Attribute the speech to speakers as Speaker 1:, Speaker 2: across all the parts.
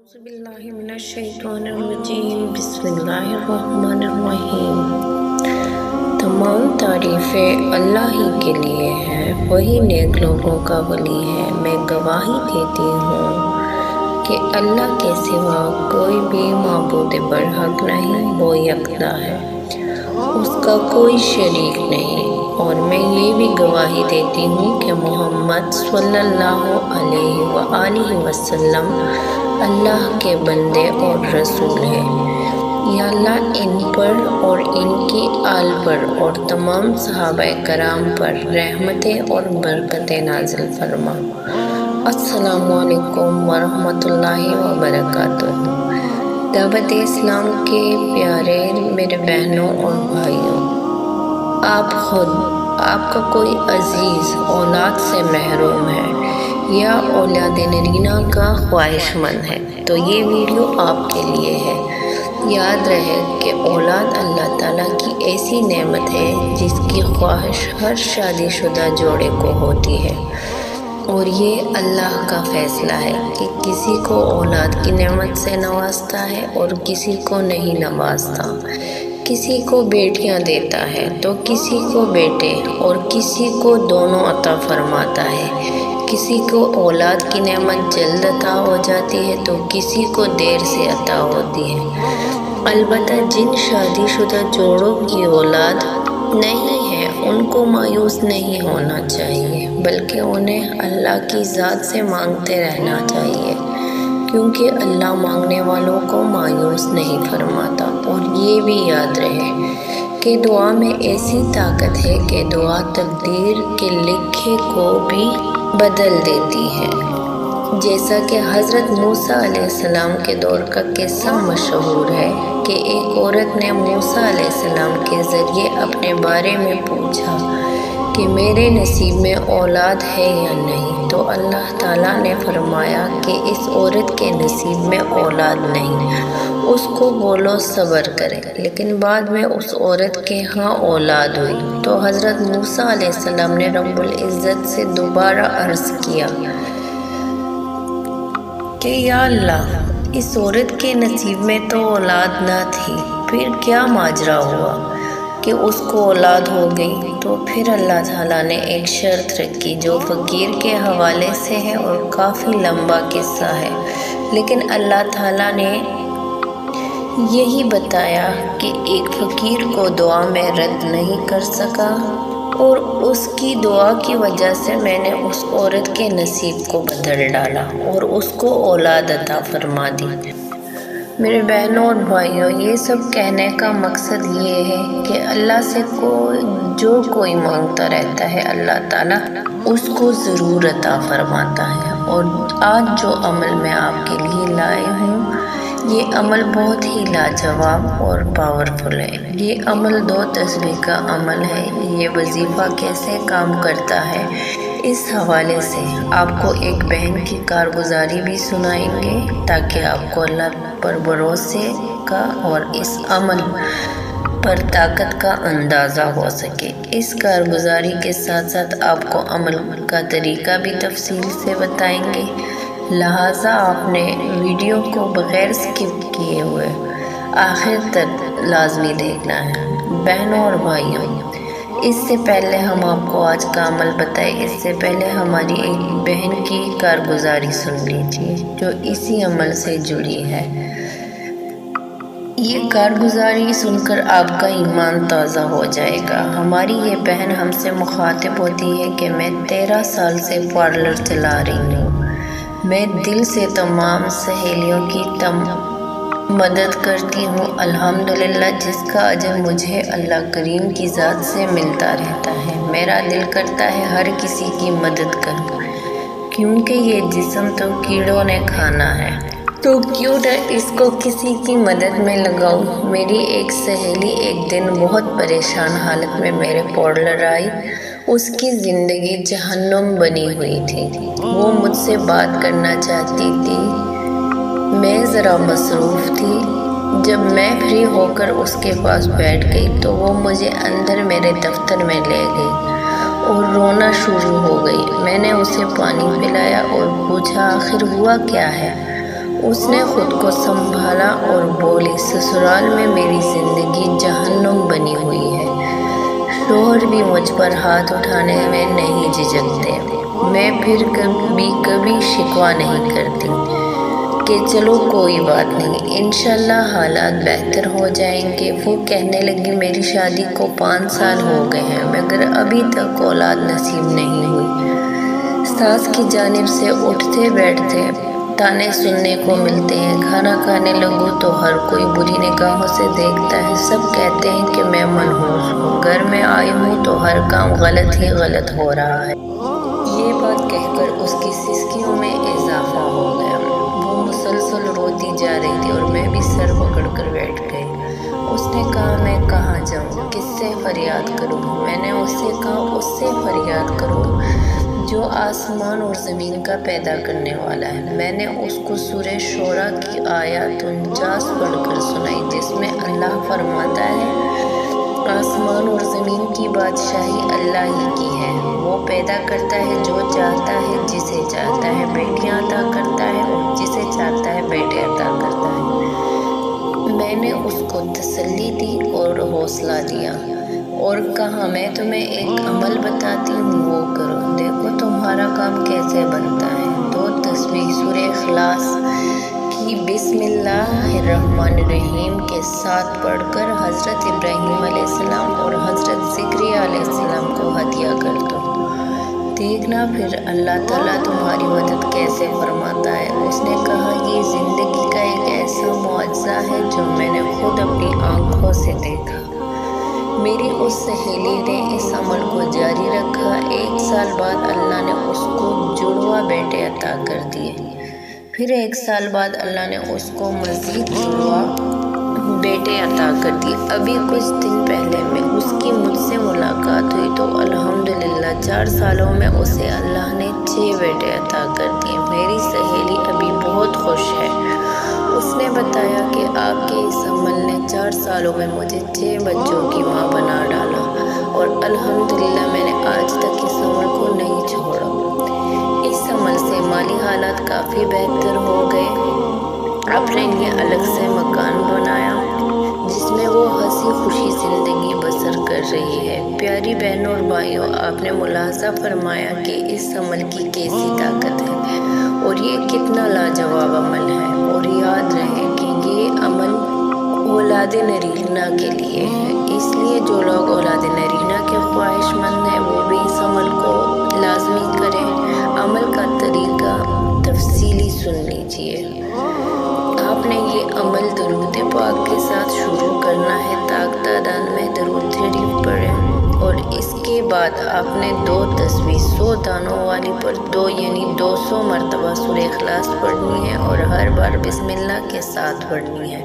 Speaker 1: اعوذ باللہ من الشیطان الرجیم بسم اللہ الرحمن الرحیم۔ تمام تعریفیں اللہ ہی کے لیے ہیں، وہی نیک لوگوں کا ولی ہے۔ میں گواہی دیتی ہوں کہ اللہ کے سوا کوئی بھی معبود برحق نہیں، وہ یکتا ہے، اس کا کوئی شریک نہیں۔ اور میں یہ بھی گواہی دیتی ہوں کہ محمد صلی اللہ علیہ وآلہ وسلم اللہ کے بندے اور رسول ہیں۔ یا اللہ ان پر اور ان کی آل پر اور تمام صحابہ کرام پر رحمتیں اور برکتیں نازل فرما۔ السلام علیکم ورحمۃ اللہ وبرکاتہ۔ دعوت اسلام کے پیارے میرے بہنوں اور بھائیوں، آپ کا کوئی عزیز اولاد سے محروم ہے یا اولاد نرینہ کا خواہش مند ہے تو یہ ویڈیو آپ کے لیے ہے۔ یاد رہے کہ اولاد اللہ تعالیٰ کی ایسی نعمت ہے جس کی خواہش ہر شادی شدہ جوڑے کو ہوتی ہے، اور یہ اللہ کا فیصلہ ہے کہ کسی کو اولاد کی نعمت سے نوازتا ہے اور کسی کو نہیں نوازتا۔ کسی کو بیٹیاں دیتا ہے تو کسی کو بیٹے، اور کسی کو دونوں عطا فرماتا ہے۔ کسی کو اولاد کی نعمت جلد عطا ہو جاتی ہے تو کسی کو دیر سے عطا ہوتی ہے۔ البتہ جن شادی شدہ جوڑوں کی اولاد نہیں ہے ان کو مایوس نہیں ہونا چاہیے، بلکہ انہیں اللہ کی ذات سے مانگتے رہنا چاہیے، کیونکہ اللہ مانگنے والوں کو مایوس نہیں فرماتا۔ اور یہ بھی یاد رہے کہ دعا میں ایسی طاقت ہے کہ دعا تقدیر کے لکھے کو بھی بدل دیتی ہے۔ جیسا کہ حضرت موسیٰ علیہ السلام کے دور کا قصہ مشہور ہے کہ ایک عورت نے موسیٰ علیہ السلام کے ذریعے اپنے بارے میں پوچھا کہ میرے نصیب میں اولاد ہے یا نہیں، تو اللہ تعالیٰ نے فرمایا کہ اس عورت کے نصیب میں اولاد نہیں، اس کو بولو صبر کرے۔ لیکن بعد میں اس عورت کے ہاں اولاد ہوئی تو حضرت موسیٰ علیہ السلام نے رب العزت سے دوبارہ عرض کیا کہ یا اللہ، اس عورت کے نصیب میں تو اولاد نہ تھی، پھر کیا ماجرا ہوا کہ اس کو اولاد ہو گئی؟ تو پھر اللہ تعالیٰ نے ایک شرط رکھی جو فقیر کے حوالے سے ہے اور کافی لمبا قصہ ہے، لیکن اللہ تعالیٰ نے یہی بتایا کہ ایک فقیر کو دعا میں رد نہیں کر سکا، اور اس کی دعا کی وجہ سے میں نے اس عورت کے نصیب کو بدل ڈالا اور اس کو اولاد عطا فرما دی۔ میرے بہنوں اور بھائیوں، یہ سب کہنے کا مقصد یہ ہے کہ اللہ سے جو کوئی مانگتا رہتا ہے اللہ تعالیٰ اس کو ضرور عطا فرماتا ہے۔ اور آج جو عمل میں آپ کے لیے لائی ہوں، یہ عمل بہت ہی لاجواب اور پاورفل ہے۔ یہ عمل 2 تسبیح کا عمل ہے۔ یہ وظیفہ کیسے کام کرتا ہے، اس حوالے سے آپ کو ایک بہن کی کارگزاری بھی سنائیں گے تاکہ آپ کو اللہ پر بھروسے کا اور اس عمل پر طاقت کا اندازہ ہو سکے۔ اس کارگزاری کے ساتھ ساتھ آپ کو عمل کا طریقہ بھی تفصیل سے بتائیں گے، لہٰذا آپ نے ویڈیو کو بغیر اسکپ کیے ہوئے آخر تک لازمی دیکھنا ہے۔ بہنوں اور بھائیوں، اس سے پہلے ہم آپ کو آج کا عمل بتائیں، اس سے پہلے ہماری ایک بہن کی کارگزاری سن لیجیے جو اسی عمل سے جڑی ہے۔ یہ کارگزاری سن کر آپ کا ایمان تازہ ہو جائے گا۔ ہماری یہ بہن ہم سے مخاطب ہوتی ہے کہ میں 13 سال سے پارلر چلا رہی ہوں، میں دل سے تمام سہیلیوں کی مدد کرتی ہوں، الحمدللہ، جس کا اجر مجھے اللہ کریم کی ذات سے ملتا رہتا ہے۔ میرا دل کرتا ہے ہر کسی کی مدد کروں، کیونکہ یہ جسم تو کیڑوں نے کھانا ہے، تو کیوں نہ اس کو کسی کی مدد میں لگاؤں۔ میری ایک سہیلی ایک دن بہت پریشان حالت میں میرے پارلر آئی۔ اس کی زندگی جہنم بنی ہوئی تھی۔ وہ مجھ سے بات کرنا چاہتی تھی، میں ذرا مصروف تھی۔ جب میں فری ہو کر اس کے پاس بیٹھ گئی تو وہ مجھے اندر میرے دفتر میں لے گئی اور رونا شروع ہو گئی۔ میں نے اسے پانی پلایا اور پوچھا آخر ہوا کیا ہے؟ اس نے خود کو سنبھالا اور بولی سسرال میں میری زندگی جہنم بنی ہوئی ہے۔ شوہر بھی مجھ پر ہاتھ اٹھانے میں نہیں جھجکتے۔ میں پھر کبھی شکوہ نہیں کرتی کہ چلو کوئی بات نہیں، انشاءاللہ حالات بہتر ہو جائیں گے۔ وہ کہنے لگی میری شادی کو 5 سال ہو گئے ہیں مگر ابھی تک اولاد نصیب نہیں ہوئی۔ ساس کی جانب سے اٹھتے بیٹھتے طعنے سننے کو ملتے ہیں۔ کھانا کھانے لگوں تو ہر کوئی بری نگاہوں سے دیکھتا ہے۔ سب کہتے ہیں کہ میں منحوس ہوں، گھر میں آئی ہوں تو ہر کام غلط ہی غلط ہو رہا ہے۔ یہ بات کہہ کر اس کی سسکیوں میں اضافہ ہو گیا۔ وہ مسلسل روتی جا رہی تھی اور میں بھی سر پکڑ کر بیٹھ گئی۔ اس نے کہا میں کہاں جاؤں، کس سے فریاد کروں؟ میں نے اس سے کہا اس سے فریاد کرو جو آسمان اور زمین کا پیدا کرنے والا ہے۔ میں نے اس کو سورہ شعراء کی آیات 49 پڑھ کر سنائی جس میں اللہ فرماتا ہے آسمان اور زمین کی بادشاہی اللہ ہی کی ہے، وہ پیدا کرتا ہے جو چاہتا ہے، جسے چاہتا ہے بیٹیاں عطا کرتا ہے اور جسے چاہتا ہے بیٹے عطا کرتا ہے۔ میں نے اس کو تسلی دی اور حوصلہ دیا اور کہا میں تمہیں ایک عمل بتاتی ہوں، وہ کرو، دیکھو تمہارا کام کیسے بنتا ہے۔ 2 تسبیح سورہ اخلاص کی بسم اللہ الرحمن الرحیم کے ساتھ پڑھ کر حضرت ابراہیم علیہ السلام اور حضرت زکریا علیہ السلام کو ہدیہ کر دو، دیکھنا پھر اللہ تعالیٰ تمہاری مدد کیسے فرماتا ہے۔ اس نے کہا یہ زندگی کا ایک ایسا معجزہ ہے جو میں نے خود اپنی آنکھوں سے دیکھا۔ میری اس سہیلی نے اس عمل کو جاری رکھا۔ 1 سال بعد اللہ نے اس کو جڑواں بیٹے عطا کر دیے۔ پھر 1 سال بعد اللہ نے اس کو مزید جڑواں بیٹے عطا کر دیے۔ ابھی کچھ دن پہلے میں اس کی مجھ سے ملاقات ہوئی تو الحمدللہ 4 سالوں میں اسے اللہ نے 6 بیٹے عطا کر دیے۔ میری سہیلی ابھی بہت خوش ہے۔ اس نے بتایا کہ آپ کے اس عمل نے 4 سالوں میں مجھے 6 بچوں کی ماں بنا ڈالا اور الحمدللہ میں نے آج تک اس عمل کو نہیں چھوڑا۔ اس عمل سے مالی حالات کافی بہتر ہو گئے۔ اپنے لیے الگ سے مکان بنایا جس میں وہ ہنسی خوشی زندگی بسر کر رہی ہے۔ پیاری بہنوں اور بھائیوں، آپ نے ملاحظہ فرمایا کہ اس عمل کی کیسی طاقت ہے اور یہ کتنا لاجواب عمل ہے۔ اور یاد رہے کہ یہ عمل اولاد نرینہ کے لیے ہے، اس لیے جو لوگ اولاد نرینہ کے خواہش مند ہیں وہ بھی اس عمل کو لازمی کریں۔ عمل کا طریقہ تفصیلی سن لیجیے۔ آپ نے یہ عمل درود پاک کے ساتھ شروع کرنا ہے، تاک تعداد میں درود شریف پڑھیں اور اس کے بعد آپ نے 2 تسبیح 100 دانوں والی پر 2 یعنی 200 مرتبہ سورہ اخلاص پڑھنی ہے اور ہر بار بسم اللہ کے ساتھ پڑھنی ہے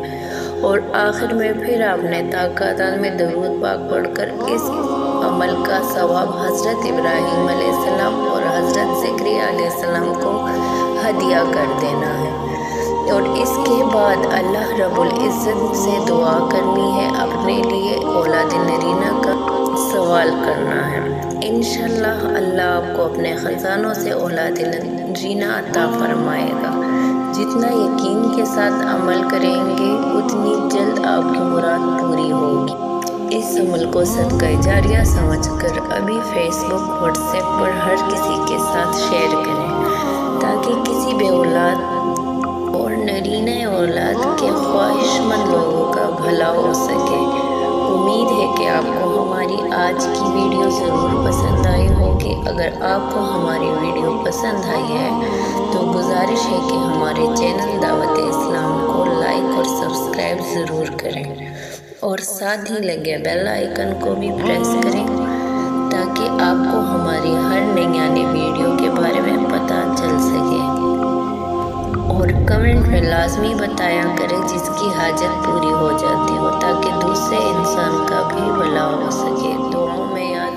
Speaker 1: اور آخر میں پھر آپ نے تاک تعداد میں درود پاک پڑھ کر اس عمل کا ثواب حضرت ابراہیم علیہ السلام اور حضرت زکریا علیہ السلام کو ہدیہ کر دینا ہے اور اس کے بعد اللہ رب العزت سے دعا کرنی ہے، اپنے لیے اولاد نرینہ کا سوال کرنا ہے۔ انشاءاللہ اللہ آپ کو اپنے خزانوں سے اولاد نرینہ عطا فرمائے گا۔ جتنا یقین کے ساتھ عمل کریں گے اتنی جلد آپ کی مراد پوری ہوگی۔ اس عمل کو صدقہ جاریہ سمجھ کر ابھی فیس بک، واٹس ایپ پر ہر کسی کے ساتھ شیئر کریں تاکہ کسی بے اولاد اور نرینہ اولاد کے خواہش مند لوگوں کا بھلا ہو سکے۔ امید ہے کہ آپ کو ہماری آج کی ویڈیو ضرور پسند آئی ہوگی۔ اگر آپ کو ہماری ویڈیو پسند آئی ہے تو گزارش ہے کہ ہمارے چینل دعوت اسلام کو لائک اور سبسکرائب ضرور کریں اور ساتھ ہی لگے بیل آئیکن کو بھی پریس کریں تاکہ آپ کو ہماری ہر نئی آنے ویڈیو کے بارے میں پتہ چل سکے اور کمنٹ میں لازمی بتایا کریں جس کی حاجت پوری ہو جاتی ہو تاکہ دوسرے انسان کا بھی بھلا ہو سکے۔ دعاؤں میں یاد